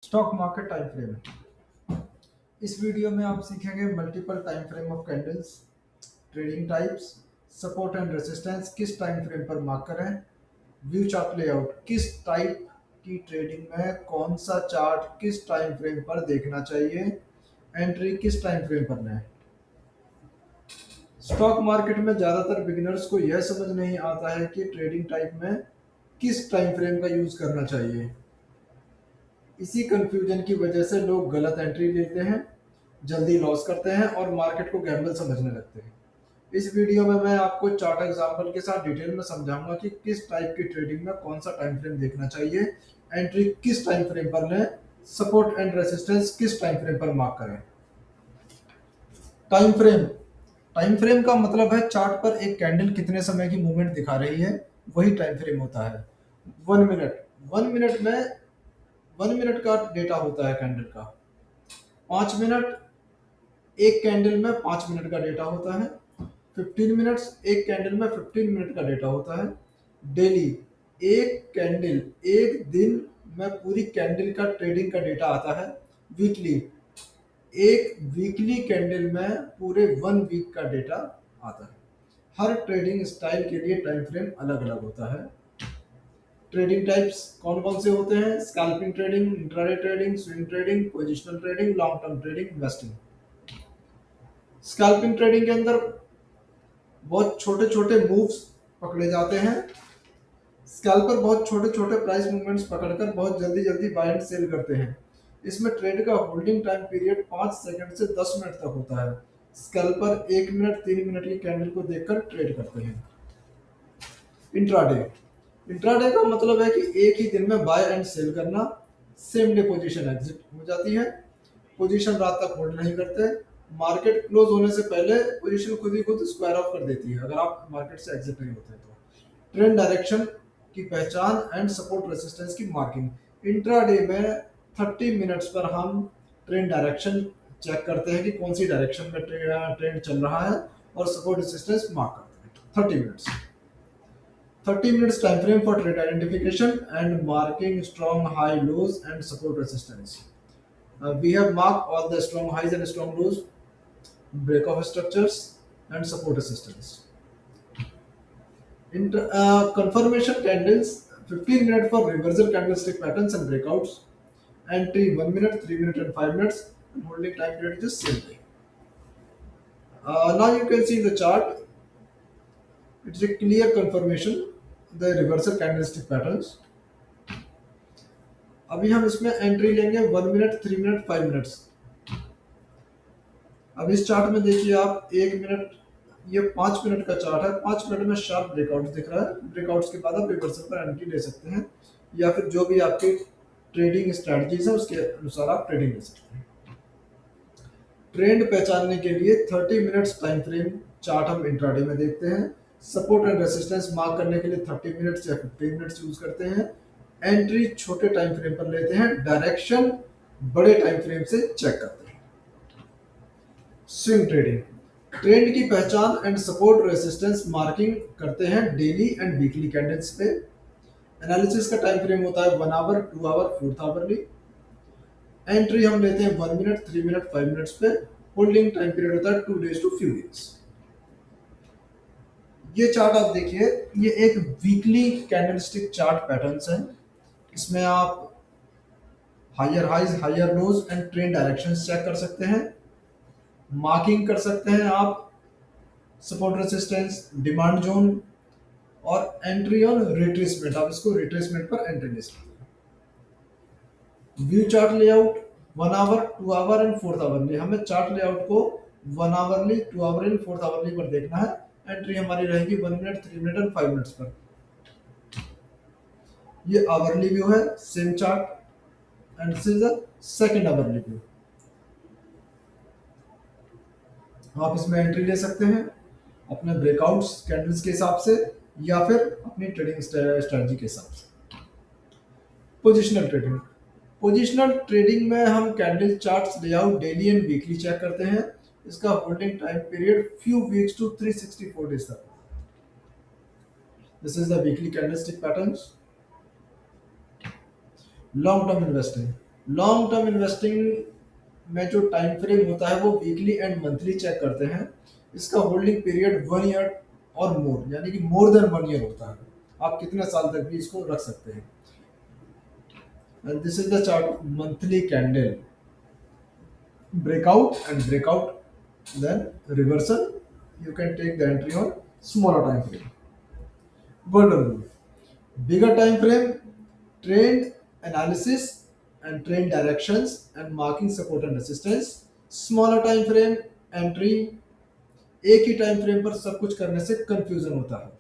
Stock market time frame. इस video में आप सीखेंगे multiple time frame of candles, trading types, support and resistance किस टाइम फ्रेम पर मार्क करें, व्यू चार्ट लेआउट किस टाइप की ट्रेडिंग में कौन सा चार्ट किस टाइम फ्रेम पर देखना चाहिए, एंट्री किस टाइम फ्रेम पर लें। स्टॉक मार्केट में ज़्यादातर बिगिनर्स को यह समझ नहीं आता है कि ट्रेडिंग टाइप में किस टाइम फ्रेम का यूज़ करना चाहिए। इसी कंफ्यूजन की वजह से लोग गलत एंट्री लेते हैं, जल्दी लॉस करते हैं और मार्केट को गैम्बल समझने लगते हैं। इस वीडियो में मैं आपको चार्ट एग्जांपल के साथ डिटेल में समझाऊंगा कि किस टाइप की ट्रेडिंग में कौन सा टाइम फ्रेम देखना चाहिए, एंट्री किस टाइम फ्रेम पर लें, सपोर्ट एंड रेजिस्टेंस किस टाइम फ्रेम पर मार्क करें। टाइम फ्रेम टाइम फ्रेम का मतलब है चार्ट पर एक कैंडल कितने समय की मूवमेंट दिखा रही है, वही टाइम फ्रेम होता है। 1 मिनट 1 मिनट में 1 मिनट का डेटा होता है कैंडल का। 5 मिनट एक कैंडल में 5 मिनट का डेटा होता है। 15 मिनट्स एक कैंडल में 15 मिनट का डेटा होता है। डेली एक कैंडल एक दिन में पूरी कैंडल का ट्रेडिंग का डेटा आता है। वीकली एक वीकली कैंडल में पूरे 1 वीक का डेटा आता है। हर ट्रेडिंग स्टाइल के लिए टाइम फ्रेम अलग अलग होता है। ट्रेडिंग टाइप्स कौन कौन से होते हैं? Scalping trading, intraday trading, swing trading, positional trading, long term trading, investing. Scalping trading के अंदर बहुत छोटे छोटे मूव्स पकड़े जाते हैं। स्कैल्पर बहुत छोटे छोटे प्राइस मूवमेंट्स पकड़कर बहुत जल्दी जल्दी बाय एंड सेल करते हैं। इसमें ट्रेड का होल्डिंग टाइम पीरियड 5 सेकंड से 10 मिनट तक होता है। स्कैल्पर 1 मिनट 3 मिनट की कैंडल को देखकर ट्रेड करते हैं। इंट्राडे इंट्राडे का मतलब है कि एक ही दिन में बाय एंड सेल करना। सेम डे पोजीशन एग्जिट हो जाती है। पोजीशन रात तक होल्ड नहीं करते। मार्केट क्लोज होने से पहले पोजीशन खुद ही खुद स्क्वायर ऑफ कर देती है अगर आप मार्केट से एग्जिट नहीं होते तो। ट्रेंड डायरेक्शन की पहचान एंड सपोर्ट रेजिस्टेंस की मार्किंग। इंट्राडे में 30 मिनट्स पर हम ट्रेंड डायरेक्शन चेक करते हैं कि कौन सी डायरेक्शन में ट्रेंड चल रहा है और सपोर्ट रेजिस्टेंस मार्क करते हैं। 30 minutes time frame for trade identification and marking strong high lows and support resistance. We have marked all the strong highs and strong lows, break of structures and support resistance. In confirmation candles, 15 minutes for reversal candlestick patterns and breakouts. Entry 1 minute, 3 minutes and 5 minutes, and holding time period is same day. Now you can see the chart. It's a clear confirmation, the reversal candlestick patterns. अभी हम इसमें entry लेंगे 1 minute, 3 minute, 5 minutes. अब इस chart में देखिए आप 1 minute, ये 5 मिनट का चार्ट है। 5 मिनट में शार्प ब्रेकआउट दिख रहा है। ब्रेकआउट्स के बाद आप रिवर्सल पर एंट्री ले सकते हैं या फिर जो भी आपकी ट्रेडिंग स्ट्रेटजीज है उसके अनुसार आप ट्रेडिंग ले सकते हैं। ट्रेंड पहचानने के लिए 30 मिनट्स टाइम फ्रेम चार्ट हम इंट्राडे में देखते हैं। सपोर्ट एंड रेजिस्टेंस मार्क करने के लिए 30 मिनट्स या 15 मिनट्स यूज करते हैं। एंट्री छोटे टाइम फ्रेम पर लेते हैं। डायरेक्शन बड़े टाइम फ्रेम से चेक करते हैं। स्विंग ट्रेडिंग ट्रेंड की पहचान एंड सपोर्ट रेजिस्टेंस मार्किंग करते हैं डेली एंड वीकली कैंडल्स पे। एनालिसिस का टाइम फ्रेम होता है 1 आवर, 2 आवर, 4 आवरली। एंट्री हम लेते हैं 1 मिनट, 3 मिनट, 5 मिनट्स पे। होल्डिंग टाइम पीरियड होता है 2 डेज टू फ्यू डेज। ये चार्ट आप देखिए, ये एक वीकली कैंडलस्टिक चार्ट पैटर्न्स है। इसमें आप higher highs, higher lows and trend directions check कर सकते हैं। मार्किंग कर सकते हैं आप सपोर्ट रेजिस्टेंस, डिमांड जोन और एंट्री ऑन रिट्रेसमेंट। आप इसको रिट्रेसमेंट पर एंट्री ले सकते हैं। View chart layout 1 hour, 2 hour and 4 hourly. हमें चार्ट लेआउट को 1 आवरली, 2 आवर एंड 4 आवरली पर देखना है। एंट्री हमारी रहेगी 1 मिनट, 3 मिनट एंड 5 मिनट्स पर। ये आवरली व्यू है, same chart and this is the second hourly view. आप इसमें एंट्री ले सकते हैं अपने ब्रेकआउट्स कैंडल्स के हिसाब से या फिर अपनी ट्रेडिंग स्ट्रेटजी के हिसाब से। पोजिशनल ट्रेडिंग पोजिशनल ट्रेडिंग में हम candle charts layout daily and weekly check करते हैं। इसका holding time period few weeks to 364 days तक। This is the weekly candlestick patterns. Long term investing long term investing में जो टाइम फ्रेम होता है वो वीकली एंड मंथली चेक करते हैं। इसका होल्डिंग पीरियड 1 ईयर और मोर, यानी कि मोर देन 1 ईयर होता है। आप कितने साल तक भी इसको रख सकते हैं। And this is the chart of monthly candle, breakout and breakout, then reversal. You can take the entry on smaller time frame. Golden rule: bigger time frame, trend analysis and trend directions and marking support and resistance. Smaller time frame, entry। एक ही time frame पर सब कुछ करने से confusion होता है।